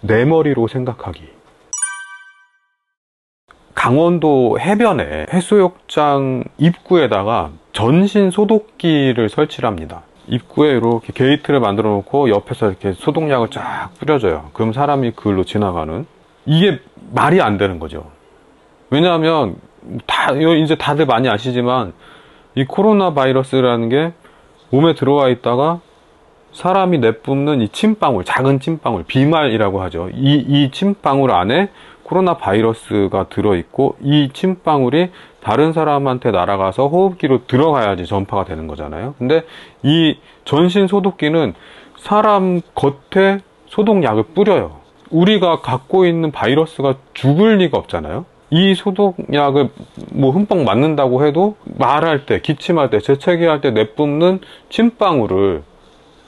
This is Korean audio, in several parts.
내 머리로 생각하기. 강원도 해변에 해수욕장 입구에다가 전신 소독기를 설치를 합니다. 입구에 이렇게 게이트를 만들어 놓고 옆에서 이렇게 소독약을 쫙 뿌려줘요. 그럼 사람이 그걸로 지나가는. 이게 말이 안 되는 거죠. 왜냐하면 이제 다들 많이 아시지만 이 코로나 바이러스라는 게 몸에 들어와 있다가 사람이 내뿜는 이 침방울, 작은 침방울, 비말이라고 하죠. 이 침방울 안에 코로나 바이러스가 들어있고 이 침방울이 다른 사람한테 날아가서 호흡기로 들어가야지 전파가 되는 거잖아요. 근데 이 전신 소독기는 사람 겉에 소독약을 뿌려요. 우리가 갖고 있는 바이러스가 죽을 리가 없잖아요. 이 소독약을 뭐 흠뻑 맞는다고 해도 말할 때, 기침할 때, 재채기할 때 내뿜는 침방울을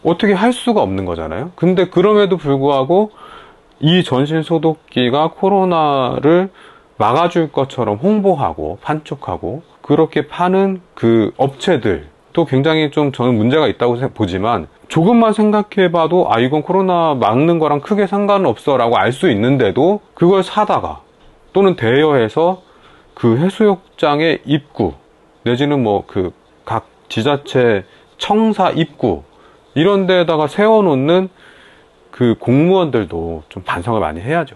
어떻게 할 수가 없는 거잖아요. 근데 그럼에도 불구하고 이 전신 소독기가 코로나를 막아줄 것처럼 홍보하고 판촉하고 그렇게 파는 그 업체들도 굉장히 좀 저는 문제가 있다고 보지만, 조금만 생각해봐도 아 이건 코로나 막는 거랑 크게 상관은 없어 라고 알 수 있는데도 그걸 사다가 또는 대여해서 그 해수욕장의 입구 내지는 뭐 그 각 지자체 청사 입구 이런 데다가 세워놓는 그 공무원들도 좀 반성을 많이 해야죠.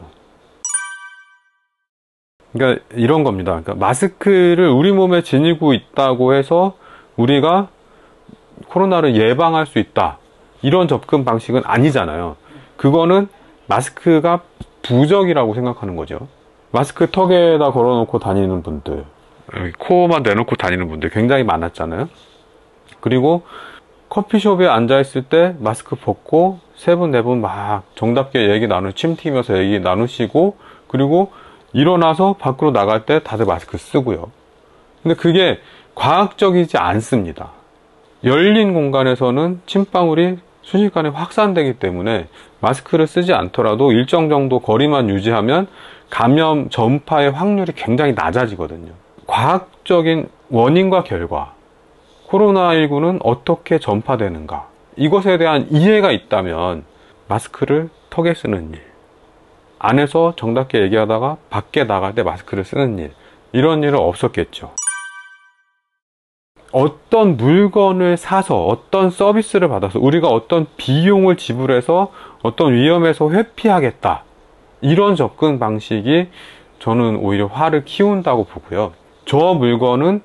그러니까 이런 겁니다. 그러니까 마스크를 우리 몸에 지니고 있다고 해서 우리가 코로나를 예방할 수 있다, 이런 접근 방식은 아니잖아요. 그거는 마스크가 부적이라고 생각하는 거죠. 마스크 턱에다 걸어놓고 다니는 분들, 코만 내놓고 다니는 분들 굉장히 많았잖아요. 그리고 커피숍에 앉아있을 때 마스크 벗고 세 분, 네 분 막 정답게 얘기 침 튀면서 얘기 나누시고, 그리고 일어나서 밖으로 나갈 때 다들 마스크 쓰고요. 근데 그게 과학적이지 않습니다. 열린 공간에서는 침방울이 순식간에 확산되기 때문에 마스크를 쓰지 않더라도 일정 정도 거리만 유지하면 감염 전파의 확률이 굉장히 낮아지거든요. 과학적인 원인과 결과, 코로나19는 어떻게 전파되는가, 이것에 대한 이해가 있다면 마스크를 턱에 쓰는 일, 안에서 정답게 얘기하다가 밖에 나갈 때 마스크를 쓰는 일, 이런 일은 없었겠죠. 어떤 물건을 사서 어떤 서비스를 받아서 우리가 어떤 비용을 지불해서 어떤 위험에서 회피하겠다, 이런 접근 방식이 저는 오히려 화를 키운다고 보고요. 저 물건은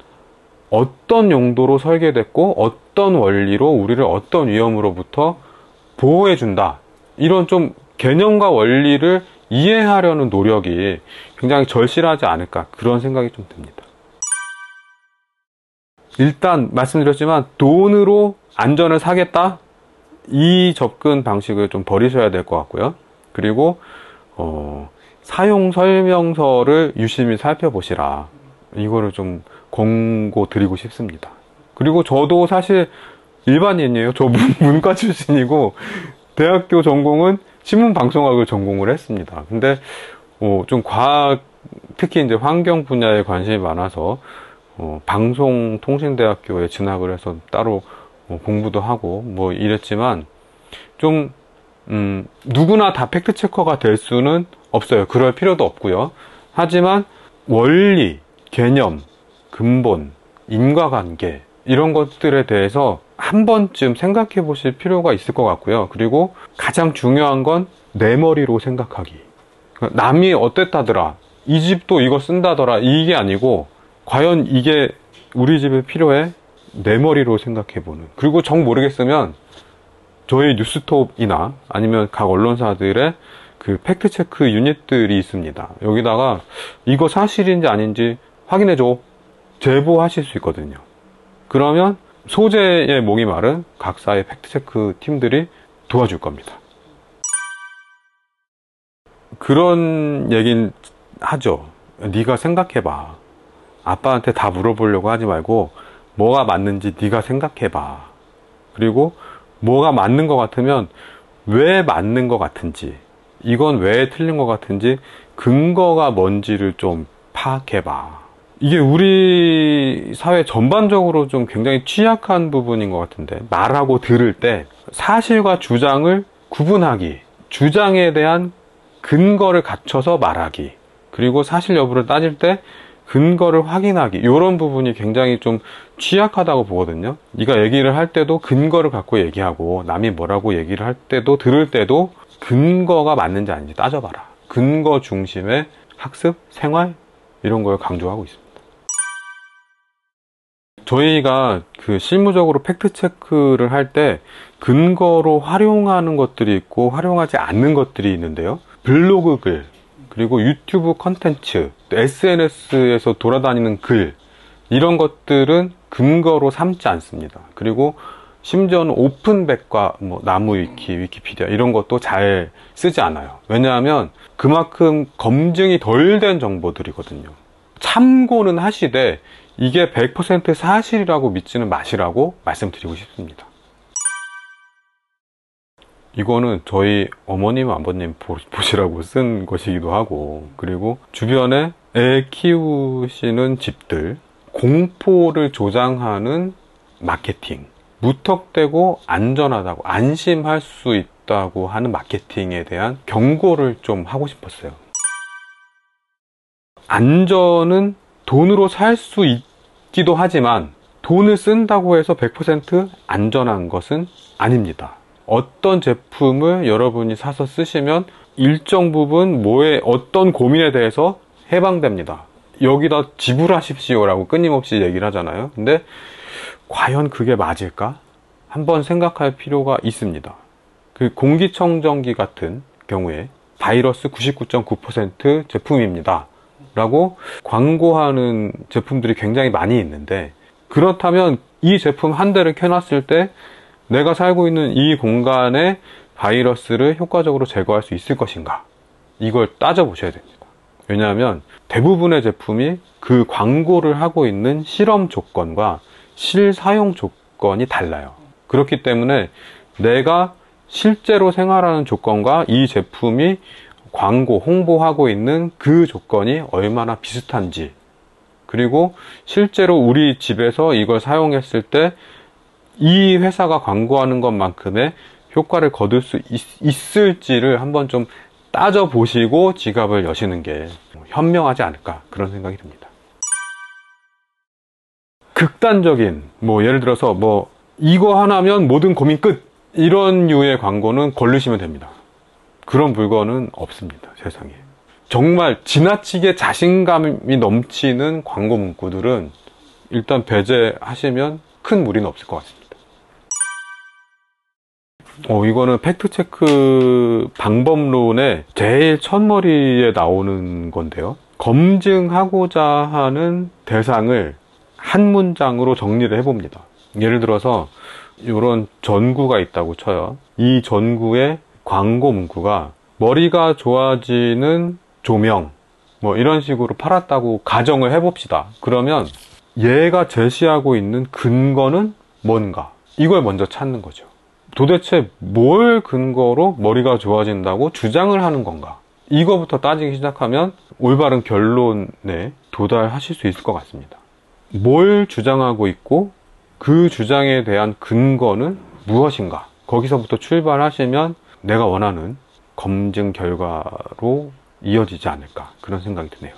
어떤 용도로 설계됐고 어떤 원리로 우리를 어떤 위험으로부터 보호해준다, 이런 좀 개념과 원리를 이해하려는 노력이 굉장히 절실하지 않을까, 그런 생각이 좀 듭니다. 일단 말씀드렸지만 돈으로 안전을 사겠다, 이 접근 방식을 좀 버리셔야 될 것 같고요. 그리고 사용 설명서를 유심히 살펴보시라, 이거를 좀 권고 드리고 싶습니다. 그리고 저도 사실 일반인이에요. 저 문과 출신이고 대학교 전공은 신문방송학을 전공을 했습니다. 근데 좀 과학, 특히 이제 환경 분야에 관심이 많아서 방송통신대학교에 진학을 해서 따로 공부도 하고 뭐 이랬지만, 좀 누구나 다 팩트체커가 될 수는 없어요. 그럴 필요도 없고요. 하지만 원리, 개념, 근본, 인과관계, 이런 것들에 대해서 한 번쯤 생각해 보실 필요가 있을 것 같고요. 그리고 가장 중요한 건 내 머리로 생각하기. 남이 어땠다더라, 이 집도 이거 쓴다더라, 이게 아니고 과연 이게 우리 집에 필요해? 내 머리로 생각해 보는. 그리고 정 모르겠으면 저희 뉴스톱이나 아니면 각 언론사들의 그 팩트체크 유닛들이 있습니다. 여기다가 이거 사실인지 아닌지 확인해줘, 제보하실 수 있거든요. 그러면 소재의 목이 마른 각사의 팩트체크 팀들이 도와줄 겁니다. 그런 얘긴 하죠. 네가 생각해봐. 아빠한테 다 물어보려고 하지 말고 뭐가 맞는지 네가 생각해봐. 그리고 뭐가 맞는 것 같으면 왜 맞는 것 같은지, 이건 왜 틀린 것 같은지 근거가 뭔지를 좀 파악해봐. 이게 우리 사회 전반적으로 좀 굉장히 취약한 부분인 것 같은데, 말하고 들을 때 사실과 주장을 구분하기, 주장에 대한 근거를 갖춰서 말하기, 그리고 사실 여부를 따질 때 근거를 확인하기, 이런 부분이 굉장히 좀 취약하다고 보거든요. 네가 얘기를 할 때도 근거를 갖고 얘기하고, 남이 뭐라고 얘기를 할 때도, 들을 때도 근거가 맞는지 아닌지 따져봐라. 근거 중심의 학습, 생활, 이런 걸 강조하고 있습니다. 저희가 그 실무적으로 팩트체크를 할 때 근거로 활용하는 것들이 있고 활용하지 않는 것들이 있는데요. 블로그 글, 그리고 유튜브 컨텐츠, SNS에서 돌아다니는 글, 이런 것들은 근거로 삼지 않습니다. 그리고 심지어는 오픈백과 뭐 나무위키, 위키피디아 이런 것도 잘 쓰지 않아요. 왜냐하면 그만큼 검증이 덜 된 정보들이거든요. 참고는 하시되 이게 100% 사실이라고 믿지는 마시라고 말씀드리고 싶습니다. 이거는 저희 어머님, 아버님 보시라고 쓴 것이기도 하고, 그리고 주변에 애 키우시는 집들, 공포를 조장하는 마케팅, 무턱대고 안전하다고, 안심할 수 있다고 하는 마케팅에 대한 경고를 좀 하고 싶었어요. 안전은 돈으로 살 수 있기도 하지만 돈을 쓴다고 해서 100% 안전한 것은 아닙니다. 어떤 제품을 여러분이 사서 쓰시면 일정 부분 어떤 고민에 대해서 해방됩니다. 여기다 지불하십시오 라고 끊임없이 얘기를 하잖아요. 근데 과연 그게 맞을까? 한번 생각할 필요가 있습니다. 그 공기청정기 같은 경우에 바이러스 99.9% 제품입니다 라고 광고하는 제품들이 굉장히 많이 있는데, 그렇다면 이 제품 한 대를 켜놨을 때 내가 살고 있는 이 공간에 바이러스를 효과적으로 제거할 수 있을 것인가? 이걸 따져보셔야 됩니다. 왜냐하면 대부분의 제품이 그 광고를 하고 있는 실험 조건과 실사용 조건이 달라요. 그렇기 때문에 내가 실제로 생활하는 조건과 이 제품이 광고, 홍보하고 있는 그 조건이 얼마나 비슷한지, 그리고 실제로 우리 집에서 이걸 사용했을 때 이 회사가 광고하는 것만큼의 효과를 거둘 수 있을지를 한번 좀 따져보시고 지갑을 여시는 게 현명하지 않을까, 그런 생각이 듭니다. 극단적인, 예를 들어서 이거 하나면 모든 고민 끝, 이런 류의 광고는 걸르시면 됩니다. 그런 물건은 없습니다, 세상에. 정말 지나치게 자신감이 넘치는 광고 문구들은 일단 배제하시면 큰 무리는 없을 것 같습니다. 이거는 팩트체크 방법론의 제일 첫머리에 나오는 건데요. 검증하고자 하는 대상을 한 문장으로 정리를 해봅니다. 예를 들어서 이런 전구가 있다고 쳐요. 이 전구의 광고 문구가 머리가 좋아지는 조명, 이런 식으로 팔았다고 가정을 해봅시다. 그러면 얘가 제시하고 있는 근거는 뭔가? 이걸 먼저 찾는 거죠. 도대체 뭘 근거로 머리가 좋아진다고 주장을 하는 건가? 이거부터 따지기 시작하면 올바른 결론에 도달하실 수 있을 것 같습니다. 뭘 주장하고 있고 그 주장에 대한 근거는 무엇인가? 거기서부터 출발하시면 내가 원하는 검증 결과로 이어지지 않을까, 그런 생각이 드네요.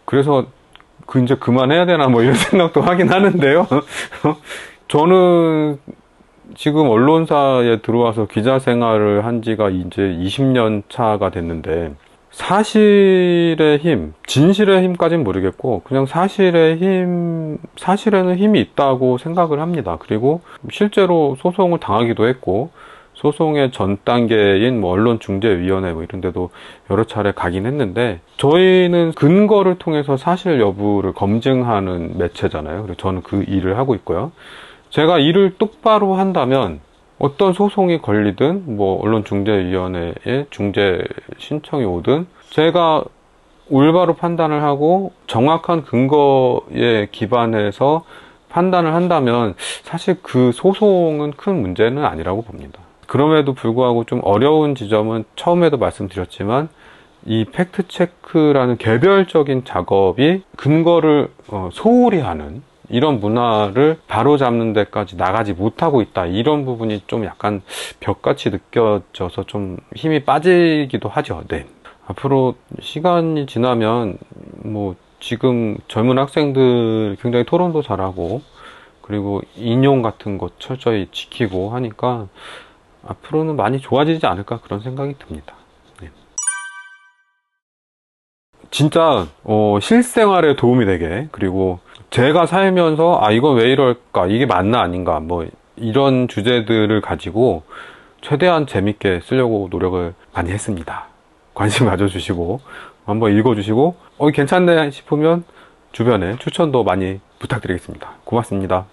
그래서 이제 그만해야 되나 이런 생각도 하긴 하는데요. 저는 지금 언론사에 들어와서 기자 생활을 한 지가 이제 20년 차가 됐는데, 사실의 힘, 진실의 힘까지는 모르겠고 그냥 사실에는 힘이 있다고 생각을 합니다. 그리고 실제로 소송을 당하기도 했고, 소송의 전 단계인 언론중재위원회 이런 데도 여러 차례 가긴 했는데, 저희는 근거를 통해서 사실 여부를 검증하는 매체잖아요. 그래서 저는 그 일을 하고 있고요. 제가 일을 똑바로 한다면 어떤 소송이 걸리든 언론중재위원회에 중재 신청이 오든 제가 올바로 판단을 하고 정확한 근거에 기반해서 판단을 한다면 사실 그 소송은 큰 문제는 아니라고 봅니다. 그럼에도 불구하고 좀 어려운 지점은 처음에도 말씀드렸지만 이 팩트체크라는 개별적인 작업이 근거를 소홀히 하는 이런 문화를 바로잡는 데까지 나가지 못하고 있다. 이런 부분이 좀 약간 벽같이 느껴져서 좀 힘이 빠지기도 하죠. 네. 앞으로 시간이 지나면 뭐 지금 젊은 학생들 굉장히 토론도 잘하고 그리고 인용 같은 거 철저히 지키고 하니까 앞으로는 많이 좋아지지 않을까 그런 생각이 듭니다. 네. 진짜 실생활에 도움이 되게, 그리고 제가 살면서 아 이건 왜 이럴까, 이게 맞나 아닌가, 뭐 이런 주제들을 가지고 최대한 재밌게 쓰려고 노력을 많이 했습니다. 관심 가져주시고 한번 읽어주시고 괜찮네 싶으면 주변에 추천도 많이 부탁드리겠습니다. 고맙습니다.